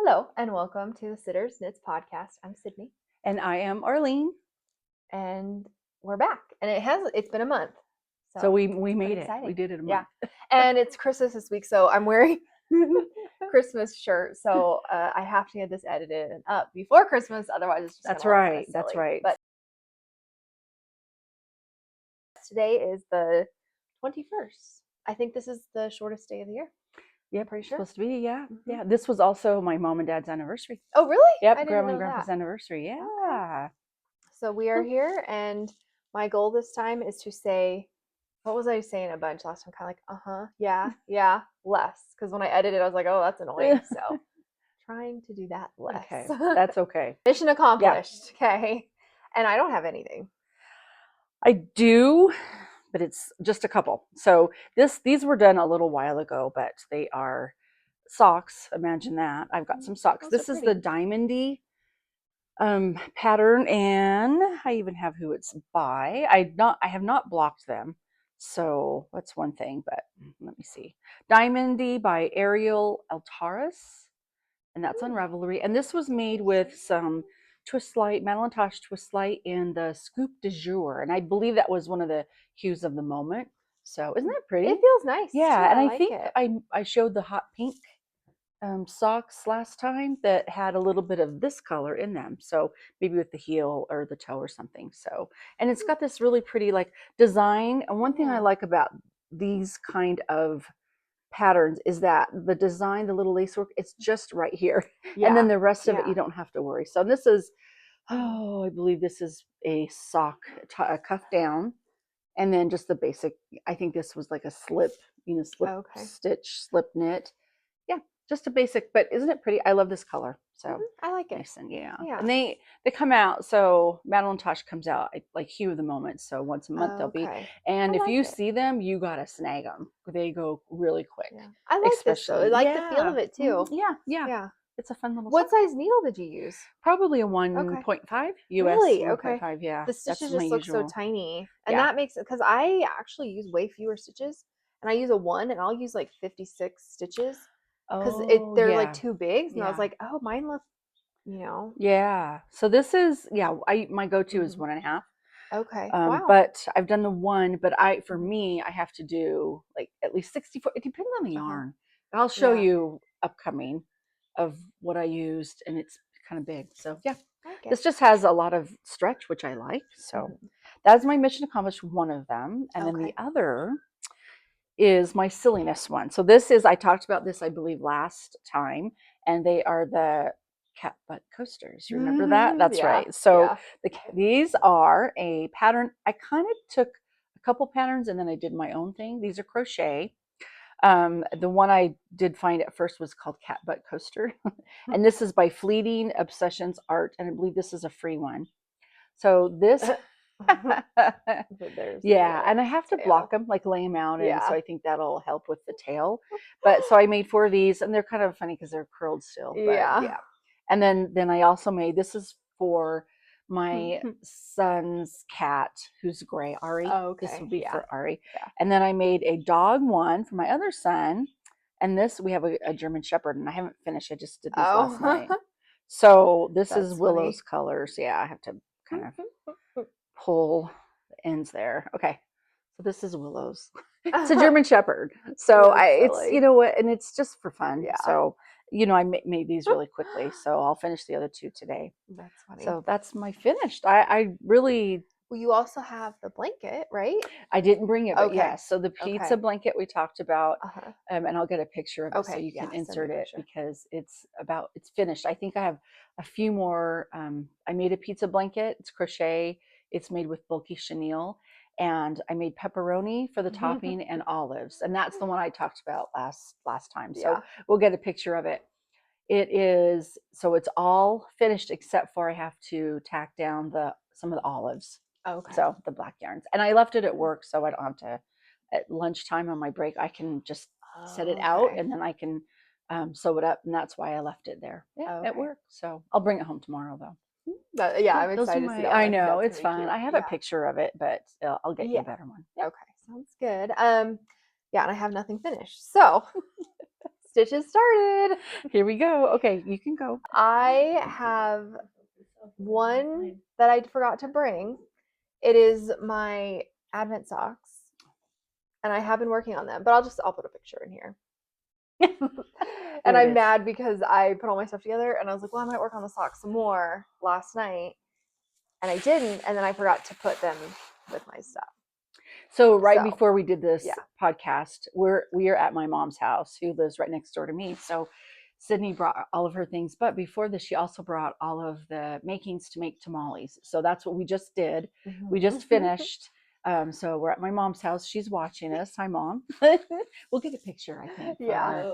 Hello and welcome to the Sidders Knits podcast. I'm Sydnee And I am Arlene. and we're back. And it's been a month. So we made it. exciting. We did it a Yeah. month. And it's Christmas this week, so I'm wearing Christmas shirt. So I have to get this edited and up before Christmas, otherwise it's just That's gonna look right. kinda That's silly. right. But today is the 21st. I think this is the shortest day of the year. Yeah, pretty sure. Supposed to be, yeah. Mm-hmm. Yeah. This was also my mom and dad's anniversary. Oh, really? Yep, I didn't grandma know and grandpa's that. anniversary. Yeah. Okay. So we are here, and my goal this time is to say, what was I saying a bunch last time? Kind of like, yeah, less. Because when I edited, I was like, oh, that's annoying. So trying to do that less. Okay, that's okay. Mission accomplished. Yeah. Okay. And I don't have anything. I do, but it's just a couple. So these were done a little while ago, but they are socks. Imagine that. I've got some socks. Those This are is the Diamondy pattern, and I even have who it's by. I have not blocked them, so that's one thing. But let me see. Diamondy by Ariel, Altaras, and that's on Ravelry. And this was made with some twist light, Madelinetosh twist light in the Scoop de Jour, and I believe that was one of the hues of the moment. So isn't that pretty? It feels nice. Yeah, too. and I like think it. I showed the hot pink socks last time that had a little bit of this color in them, so maybe with the heel or the toe or something. So, and it's got this really pretty like design. And one thing I like about these kind of patterns is that the design, the little lace work, it's just right here, and then the rest of it you don't have to worry. So this is, I believe this is a sock, a cuff down, and then just the basic. I think this was like a slip, slip stitch, slip knit. Yeah, just a basic, but isn't it pretty? I love this color. So I like it. Nice and and they come out. So Madelinetosh comes out like hue of the moment. So once a month they'll be. And if you see them, you gotta snag them. They go really quick. Yeah. I like this though. I like the feel of it too. Yeah. It's a fun little. What size needle did you use? Probably a 1.5 US. Really? 1.5. Yeah. The stitches just look so tiny, and that makes it because I actually use way fewer stitches, and I use a 1, and I'll use like 56 stitches because they're like too big. And I was like, oh, mine look, Yeah. So this is my go-to is 1.5. Okay. Wow. But I've done the 1, but for me, I have to do like at least 64. It depends on the yarn. I'll show you upcoming of what I used, and it's kind of big. So yeah, this just has a lot of stretch, which I like. So that's my mission accomplished, one of them. And then the other is my silliness one. So this is, I talked about this, I believe, last time, and they are the cat butt coasters. Remember that? That's right. So these are a pattern. I kind of took a couple patterns and then I did my own thing. These are crochet. The one I did find at first was called Cat Butt Coaster. And this is by Fleeting Obsessions Art. And I believe this is a free one. So this, and I have to block them, like lay them out. And so I think that'll help with the tail. But so I made 4 of these, and they're kind of funny because they're curled still. But, and then I also made, this is for my son's cat who's gray, Ari. This would be for Ari. And then I made a dog one for my other son. And this, we have a German Shepherd, and I haven't finished. I just did these last night. So this is Willow's colors. Yeah, I have to kind of pull the ends there. Okay. So this is Willow's. It's a German Shepherd. So it's, and it's just for fun. So, I made these really quickly. So I'll finish the other 2 today. That's funny. So that's my finished. I really. Well, you also have the blanket, right? I didn't bring it, but yes. So the pizza blanket we talked about, and I'll get a picture of it so you can insert it because it's finished. I think I have a few more. I made a pizza blanket. It's crochet. It's made with bulky chenille. And I made pepperoni for the topping and olives. And that's the one I talked about last time. So we'll get a picture of it. It is, so it's all finished except for I have to tack down some of the olives. So the black yarns. And I left it at work so I don't have to, at lunchtime on my break, I can just set it out and then I can sew it up. And that's why I left it there at work. So I'll bring it home tomorrow though. I'm excited to see that. I know, it's fun. I have a picture of it, but I'll get you a better one. Okay, sounds good. And I have nothing finished. So stitches started. Here we go. Okay, you can go. I have one that I forgot to bring. It is my Advent socks, and I have been working on them, but I'll put a picture in here. And I'm mad because I put all my stuff together, and I was like, well, I might work on the socks some more last night, and I didn't, and then I forgot to put them with my stuff. So before we did this podcast, we are at my mom's house, who lives right next door to me. So Sydnee brought all of her things, but before this, she also brought all of the makings to make tamales. So that's what we just did. Mm-hmm. We just finished. So we're at my mom's house. She's watching us. Hi, Mom. We'll get a picture, I think. Yeah.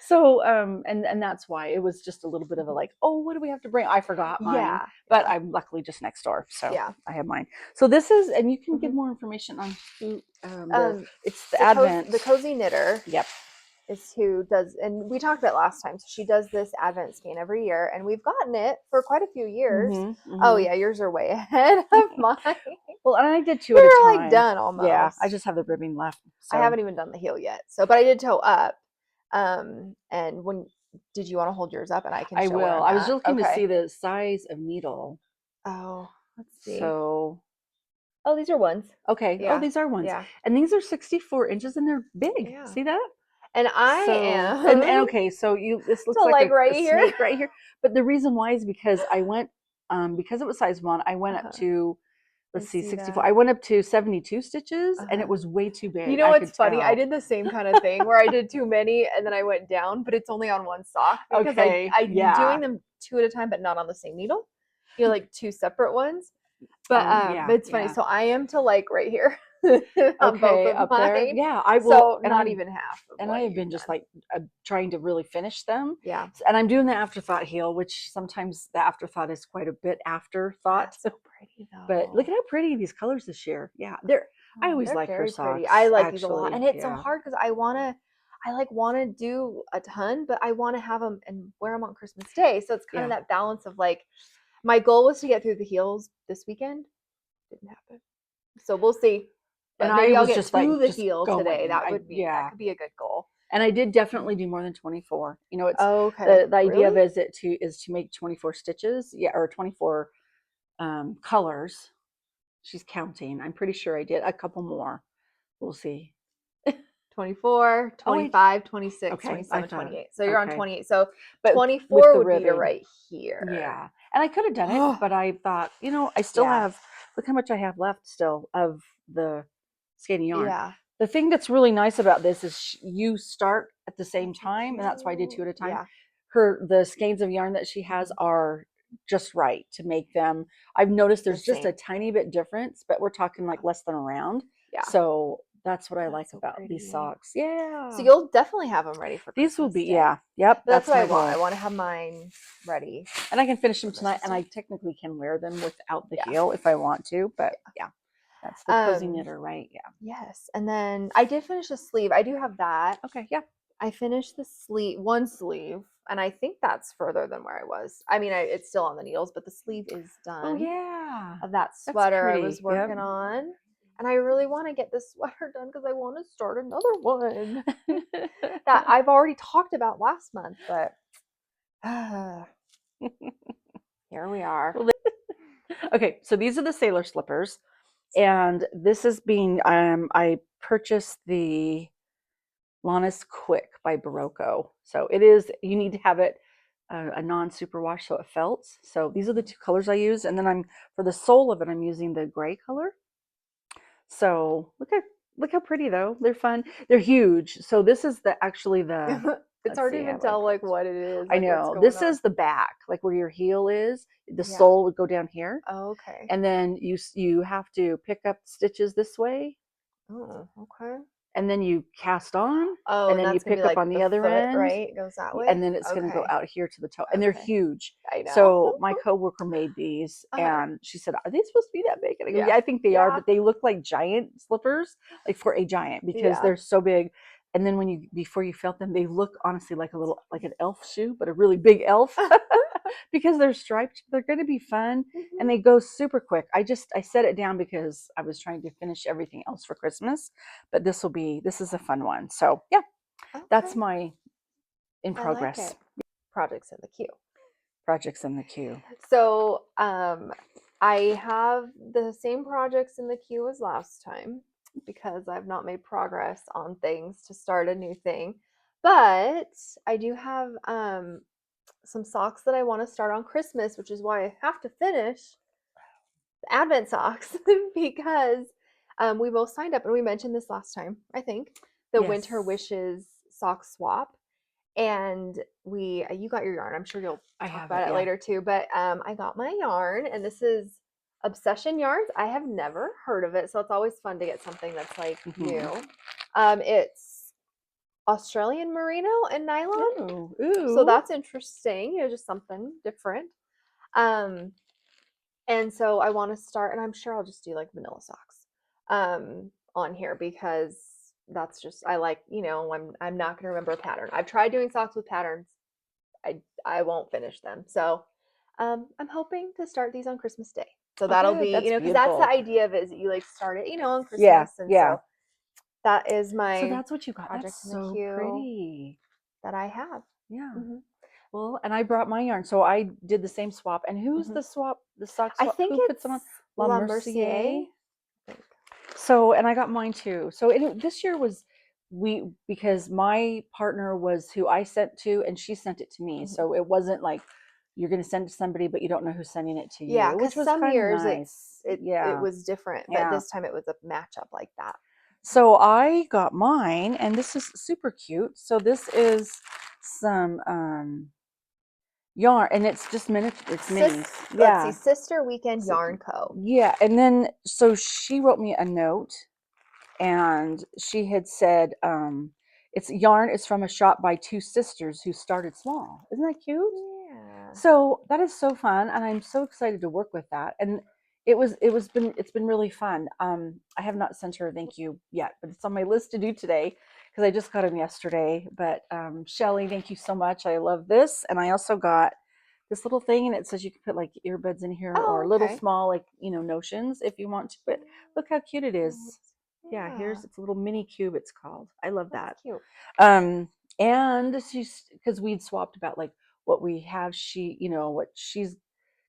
So, and that's why it was just a little bit of a like, oh, what do we have to bring? I forgot mine. Yeah. But I'm luckily just next door. So yeah, I have mine. So this is, and you can give more information on who, it's the Advent. The Cozy Knitter. Yep. Is who does, and we talked about it last time. So she does this Advent skein every year, and we've gotten it for quite a few years. Mm-hmm, mm-hmm. Oh yeah, yours are way ahead of mine. Well, and I did two at a time. We're like done almost. Yeah, I just have the ribbing left. So. I haven't even done the heel yet. So, but I did toe up. And when did you want to hold yours up, and I can? I will. I was looking to see the size of needle. Oh, let's see. So. Oh, these are ones. Okay. Yeah. Oh, these are ones. Yeah. And these are 64 inches, and they're big. Yeah. See that? And I am. And okay, so this looks like right here, snake right here. But the reason why is because I went, because it was size 1, I went up to, let's see, 64. That. I went up to 72 stitches, and it was way too big. You know what's funny? I did the same kind of thing where I did too many, and then I went down, but it's only on one sock because I'm doing them 2 at a time, but not on the same needle. You know, like 2 separate ones. But but it's funny. So I am to like right here. Okay, up there. Yeah, I will. So not even half. And I have been just like trying to really finish them. Yeah. And I'm doing the afterthought heel, which sometimes the afterthought is quite a bit afterthought. That's so pretty though. But look at how pretty these colors this year. Yeah, I always like her socks. Pretty. I like these a lot, and it's so hard because I want to do a ton, but I want to have them and wear them on Christmas Day. So it's kind of that balance of like, my goal was to get through the heels this weekend. Didn't happen. So we'll see. But maybe I'll get just through the heel today. That would be that could be a good goal. And I did definitely do more than 24. You know, it's the idea of is to make 24 stitches, or 24 colors. She's counting. I'm pretty sure I did a couple more. We'll see. 24, 25, 26, 27, 28. So you're on 28. So but 24 would be right here. Yeah. And I could have done it, but I thought, I still have, look how much I have left still of the skein yarn. Yeah. The thing that's really nice about this is you start at the same time, and that's why I did 2 at a time. Yeah. The skeins of yarn that she has are just right to make them. I've noticed there's just a tiny bit difference, but we're talking like less than a round. Yeah. So that's what I like about these socks. Yeah. So you'll definitely have them ready for Christmas. These will be, yep. That's what I want. I want to have mine ready. And I can finish them tonight, and I technically can wear them without the heel if I want to, but that's the Cozy Knitter, right? Yeah. Yes. And then I did finish the sleeve. I do have that. Okay, yeah. I finished the one sleeve, and I think that's further than where I was. I mean, it's still on the needles, but the sleeve is done. Oh, yeah. Of that sweater I was working on. And I really want to get this sweater done because I want to start another one that I've already talked about last month, but here we are. Okay, so these are the sailor slippers, and this is being, I purchased the Lannis Quick by Barocco. So it is, you need to have it a non-superwash so it felts. So these are the 2 colors I use, and then for the sole of it, I'm using the gray color. So look how pretty though. They're fun. They're huge. So this is actually the. It's hard to even tell like what it is. I know. This is the back, like where your heel is. The sole would go down here. Oh, okay. And then you have to pick up stitches this way. Oh, okay. And then you cast on. Oh, and then you pick up on the other end. Right, it goes that way. And then it's going to go out here to the toe. And they're huge. I know. So my coworker made these, and she said, "Are they supposed to be that big?" And I go, "Yeah, I think they are, but they look like giant slippers, like for a giant, because they're so big." And then before you felt them, they look honestly like an elf shoe, but a really big elf, because they're striped. They're going to be fun, and they go super quick. I set it down because I was trying to finish everything else for Christmas, but this is a fun one. So yeah. That's Okay. my in I like progress. it. Projects in the queue. Projects in the queue. So, I have the same projects in the queue as last time because I've not made progress on things to start a new thing. But I do have some socks that I want to start on Christmas, which is why I have to finish the Advent socks because we both signed up and we mentioned this last time, I think, the Winter Yes, Wishes sock swap. And you got your yarn. I'm sure you'll I talk have about it. it Yeah. later too. But I got my yarn, and this is Obsession Yarns. I have never heard of it, so it's always fun to get something that's like Mm-hmm. new. It's Australian merino and nylon, Ooh, so ooh. that's interesting. Just something different. Um, and so I want to start, and I'm sure I'll just do like vanilla socks on here because that's just I like I'm not gonna remember a pattern. I've tried doing socks with patterns. I won't finish them. So I'm hoping to start these on Christmas Day. So Oh, that'll good. be, That's because that's the beautiful. idea of it is that you like start it, on Yeah, Christmas. And yeah. so that is So my that's what you got. That's project in the so queue pretty. that I have. Yeah. hmm Well, and I brought my yarn, so I did the same swap. And who's hmm the swap? The sock I swap? think Who puts them on? it's La La Mercier. Mercier. I think. So, and I got mine too. So this year was because my partner was who I sent to, and she sent it to me. hmm So it wasn't like you're going to send it to somebody, but you don't know who's sending it to Yeah, you, which because was some kind of years nice. it Yeah, was different, but yeah. this time it was a matchup like that. So I got mine, and this is super cute. So this is some yarn, and it's just miniature. It's minis. Let's see, Yeah, Sister Weekend Yarn Co. yeah. And then so she wrote me a note, and she had said, "It's yarn. It's from a shop by two sisters who started small. Isn't that cute?" Yeah. So that is so fun, and I'm so excited to work with that. And it's been really fun. I have not sent her a thank you yet, but it's on my list to do today because I just got them yesterday. But Shelly, thank you so much. I love this, and I also got this little thing, and it says you can put like earbuds in here Oh, or little okay. small like notions if you want to. But look how cute it Oh, is. Yeah, yeah, here's it's a little mini cube. It's called. I love that's that. cute. And she's because we'd swapped about like what we have. What she's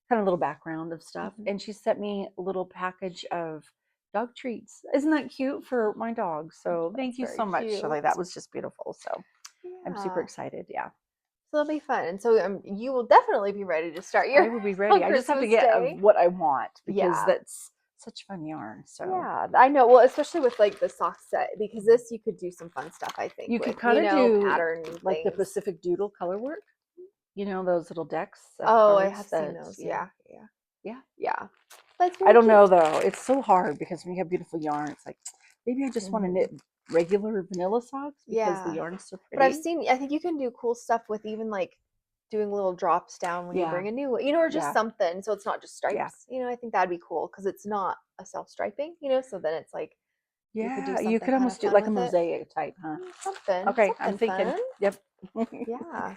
kind of little background of stuff, Mhm. and she sent me a little package of dog treats. Isn't that cute for my dog? So thank That's you very so much, cute. Shelley. That was just beautiful. So I'm super Yeah. excited. Yeah, So that'll be fun. And so you will definitely be ready to start I your will be ready. on I just have to Christmas get of Day. what I want because Yeah. that's such fun yarn. So Yeah, I know. Well, especially with like the sock set, because this you could do some fun stuff, I think, you with, could kind of do pattern like the things. Pacific Doodle color work. Those little decks of Oh, I cards have seen that those. Yeah, yeah, yeah. yeah. That's I very don't know cute. though. It's so hard because when you have beautiful yarn, it's like maybe I just want to hmm knit regular vanilla socks because the Yeah. yarn's so But I've pretty. seen, I think you can do cool stuff with even like doing little drops down when you Yeah, bring a new one, or just yeah, something. So it's not just yeah, stripes. I think that'd be cool because it's not a self striping, so then it's like you could do yeah. You something could kind of almost do fun like a with it. mosaic type, huh? Okay, I'm Something thinking. fun. Yep, Yeah.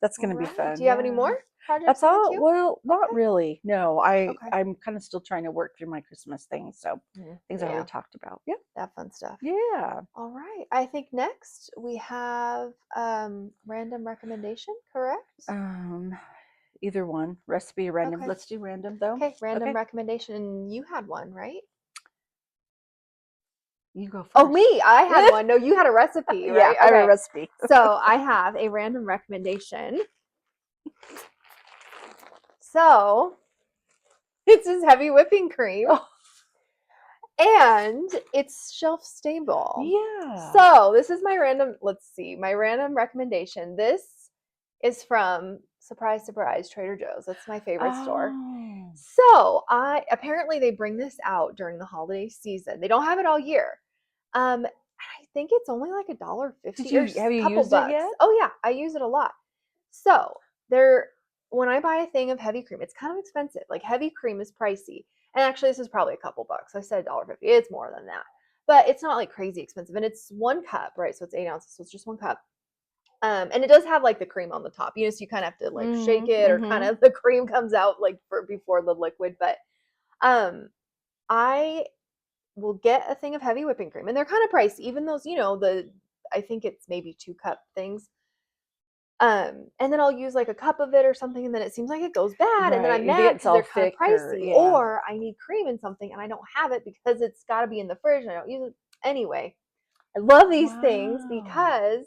that's All gonna be right. Do fun. you have any Yeah, more projects that's in the all. queue? Well, not Okay. really. No, Okay. I'm kind of still trying to work through my Christmas things. So things I already Yeah, talked about. Yep. that fun stuff. Yeah. All right. I think next we have random recommendation, correct? Um, either one, recipe or random. Okay. Let's do random though. Okay, random Okay, recommendation. You had one, right? you go Oh, first. me. I had one. No, you had a recipe, Yeah, right? I have a Okay. recipe. So I have a random recommendation. So it's this heavy whipping cream Oh, and it's shelf stable. yeah. So this is my random, let's see, my random recommendation. This is from, surprise, surprise, Trader Joe's. That's my favorite store. Oh. So I apparently they bring this out during the holiday season. They don't have it all year. I think it's only like Did $1.50 or you have a you couple used it bucks. yet? Oh yeah, I use it a lot. So there, when I buy a thing of heavy cream, it's kind of expensive. Like heavy cream is pricey, and actually this is probably a couple bucks. I said $1.50. It's more than that, but it's not like crazy expensive. And it's 1 cup, right? So it's 8 ounces. So it's just 1 cup. And it does have like the cream on the top, so you kind of have to like shake Mm-hmm. it, or kind Mm-hmm. of the cream comes out like before the liquid. But um, I will get a thing of heavy whipping cream, and they're kind of pricey. Even those, the I think it's maybe 2 cup things. And then I'll use like a cup of it or something, and then it seems like it goes bad, and then Right. I'm It mad gets because they're all kind of thick or pricey, yeah. or I need cream in something and I don't have it because it's got to be in the fridge and I don't use it. Anyway, I love these things Wow. because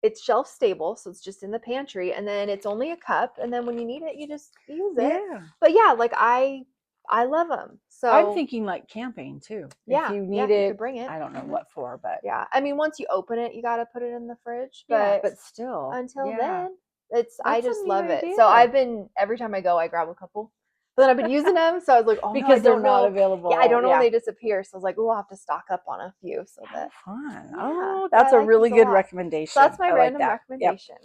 it's shelf stable, so it's just in the pantry, and then it's only a cup, and then when you need it, you just use it. Yeah. But yeah, like I love them. I'm So thinking like camping too. If yeah, you yeah, need you could it, bring it. I don't know Mhm. what for, but Yeah, I mean, once you open it, you got to put it in the fridge, yeah, but but still, until yeah. then, I That's a just neat love it. So idea I've been every time I go, I grab a couple. But then I've been using them, so I was like, oh no, I because they're don't not know. Yeah, I available. don't know when Yeah. they disappear. So I was like, oh, I'll have to stock up on a few so How that fun. yeah, Oh, but I that's a like really these a good lot. So recommendation. that's my I like random that. Yep. recommendation.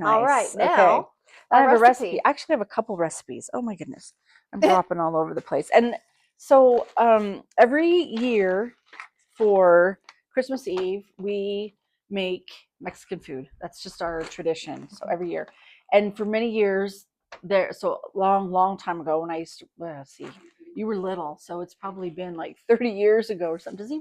All right, Nice. Okay. now I our have a recipe. recipe. I actually have a couple recipes. Oh my goodness. I'm dropping all over the place. And so every year for Christmas Eve, we make Mexican food. That's just our tradition. So every year. And for many years there, so long time ago when I used to, well, see, you were little, so it's probably been like 30 years ago or something. Does he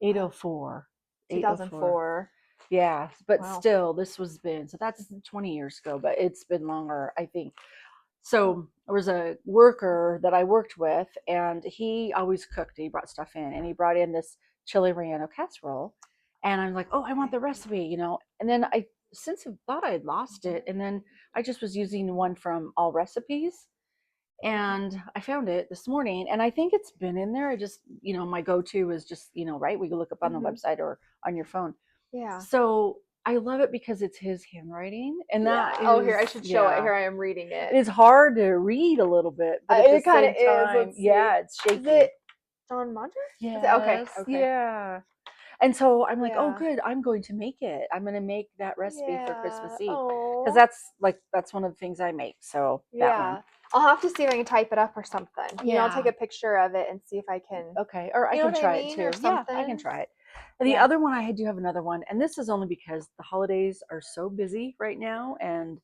804. 804. 2004. Yeah, but Wow. still, this was been, so that's 20 years ago, but it's been longer, I think. So there was a worker that I worked with, and he always cooked. He brought stuff in, and he brought in this Chile Relleno casserole. And I'm like, oh, I want Okay. the recipe, And then I since thought I had lost it, and then I just was using one from All Recipes, and I found it this morning, and I think it's been in there. I just, my go-to is just, right, we can look up on the Hmm. website or on your phone. Yeah. So I love it because it's his handwriting, and Yeah. that Oh, is, here, I should show it. yeah, Here I am reading it. it is hard to read a little bit, but at the It kind of same is. time, Let's see. yeah, it's Is it shaky. John Mondra? Is it okay? Yes, Okay. yeah. And so I'm like, oh, Yeah. good, I'm going to make it. I'm going to make that recipe for Yeah. Christmas Eve because Oh. that's one of the things I make. So that one, Yeah. I'll have to see if I can type it up or something. I'll take yeah. a picture of it and see if I can, Okay, or I you know can what I try it mean, or too. Yeah, I can something. try it. And the Yeah. other one, I do have another one, and this is only because the holidays are so busy right now, and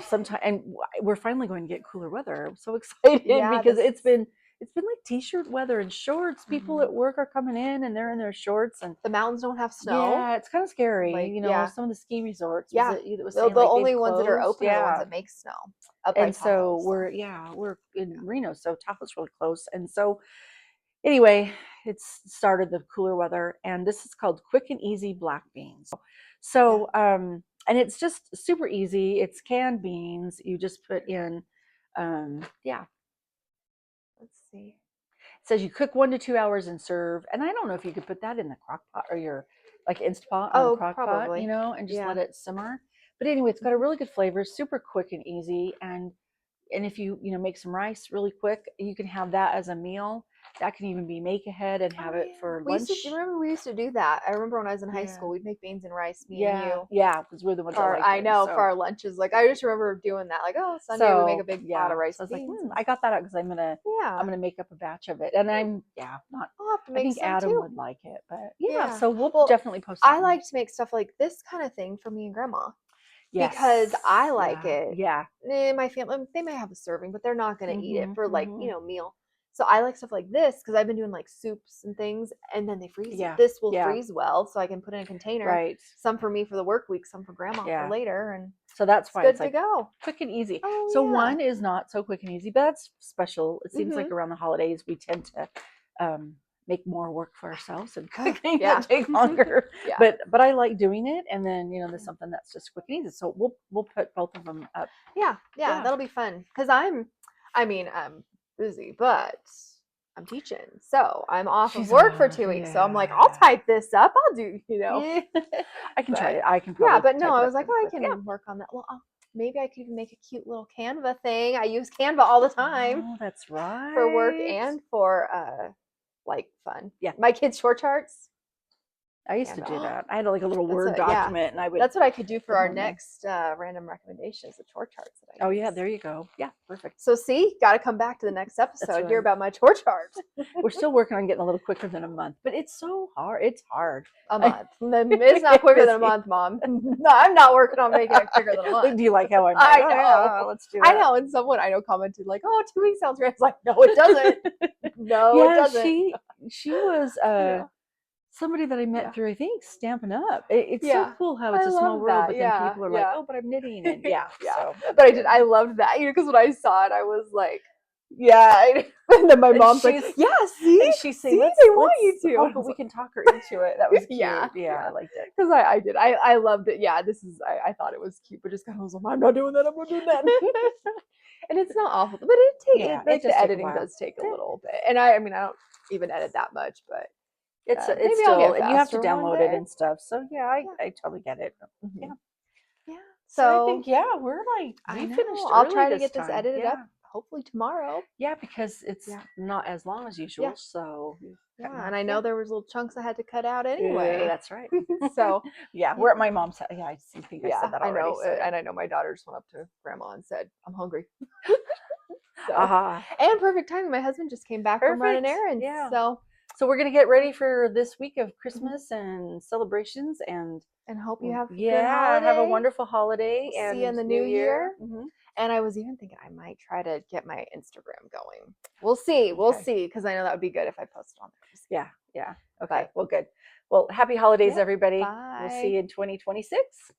sometimes, and we're finally going to get cooler weather. I'm so excited Yeah. because This. it's been like t-shirt weather and shorts. People Mhm. at work are coming in and they're in their shorts, and The mountains don't have snow. yeah, it's kind of scary. Like, yeah. Some of the ski resorts Yeah. was The saying like they've only ones that are closed. open are the ones Yeah, that make snow up by and Tahoe. so So, we're in Reno, so Tahoe's really close, and so anyway, it's started the cooler weather, and this is called quick and easy black beans. yeah. So and it's just super easy. It's canned beans. You just put in yeah, Let's see. it says you cook 1 to 2 hours and serve. And I don't know if you could put that in the crock pot or your like Instapot or the Oh, crock pot, probably. and just let Yeah. it simmer. But anyway, it's got a Mhm. really good flavor, super quick and easy. And if you make some rice really quick, you can have that as a meal. That can even be make ahead and Oh have it yeah. for We used to lunch. remember we used to do that. I remember when I was in high Yeah. school, we'd make beans and rice, me and Yeah, you. yeah, because we're the ones that For liked I it. know for So, our lunches. Like I just remember doing that. Like, oh, Sunday we make a big pot of rice so I and was like, beans, and I got that out because I'm yeah, gonna make up a batch of it, and I'm not. I'll have to I make think some Adam too. would like it, but yeah, Yeah. so we'll Well, definitely post that I one. like to make stuff like this kind of thing for me and grandma because I Yes, like yeah, it. yeah. My family, they may have a serving, but they're not going to eat it Mhm, for like, mhm. meal. So I like stuff like this because I've been doing like soups and things, and then they freeze. Yeah, This will yeah, freeze well, so I can put in a container. right. Some for me for the work week, some for grandma for Yeah. later, and So that's it's why it's good to like go. quick and easy. So Oh yeah. one is not so quick and easy, but that's special. It seems Mhm. like around the holidays we tend to make more work for ourselves and cook things Yeah. that take longer. Yeah. But I like doing it, and then there's Yeah. something that's just quick and easy. So we'll put both of them up. Yeah. Yeah. Yeah. That'll be fun because I'm busy, but I'm teaching, so I'm off of She's work for off. 2 weeks. So I'm like, I'll Yeah. type this up. I'll do, Yeah. I can try but it. I can yeah, probably but no, type it I up was like, pretty oh, I quick. Yeah. can work on that. Well, maybe I could even make a cute little Canva thing. I use Canva all the time Oh, that's for work right. and for like fun. Yeah. My kids' short charts. I used to do Canva. that. I had like a little That's Word what, yeah. document, and I would That's what I could do for put our them in there. next random recommendations, the chore charts that I Oh yeah, use. there you go. Yeah, perfect. So see, got to come back to the next That's episode, hear right. about my chore chart. We're still working on getting a little quicker than a month, but it's so hard. It's hard. A month. It's not quicker than a month, Mom. No, I'm not working on making it quicker than a month. Do you like how I'm like, I oh know. yeah, let's do I that. know. And someone I know commented like, "Oh, 2 weeks sounds great." I was like, "No, it doesn't. No, it Yeah, doesn't." she was Yeah. somebody that I met Yeah. through, I think, Stampin' Up. It's so Yeah. cool how I it's a small love world, that. but then Yeah. people are like, Yeah. oh, but I'm knitting. And yeah, Yeah. so that's But good. I loved that, because when I saw it, I was like, yeah. And then my And mom's like, she's yeah, see, and she's saying, see, let's they want you to. oh, And I but was we like, can talk her into it. That was cute. yeah, Yeah, I liked it. because I did. I loved it. Yeah, this is. I thought it was cute, but just kind of was like, I'm not doing that. I'm not doing that. And it's not awful, but Yeah, it like does the take a editing while. does take a little bit. And I mean, I don't even edit that much, but It's maybe I'll still, get and you have to faster one download it day. and stuff. So yeah, Yeah. I totally get it. Mhm. Yeah. Yeah. So I So think, yeah, we're like, I we know finished I'll early try to this get this time. edited up Yeah. hopefully tomorrow. Yeah, because it's Yeah. not as long as usual. Yeah. So Yeah, and I know there was little chunks I had to cut out Yeah, anyway. that's right. So Yeah, yeah. we're at my mom's house. Yeah, I think I said Yeah, that I already. know, So yeah. and I know my daughter just went up to grandma and said, "I'm hungry." So, Aha. and perfect timing. My husband just came back from running Perfect. errands, Yeah. so So we're gonna get ready for this week of Christmas and celebrations, and and hope you have a good yeah, have a holiday. wonderful holiday We'll see you in and the New new Year. year. And I was even thinking I might try to get my Instagram going. We'll see. We'll Okay. see, because I know that would be good if I posted on there. Yeah, yeah. Okay. But Well, good. Well, happy holidays, yeah, everybody. We'll see bye. you in 2026.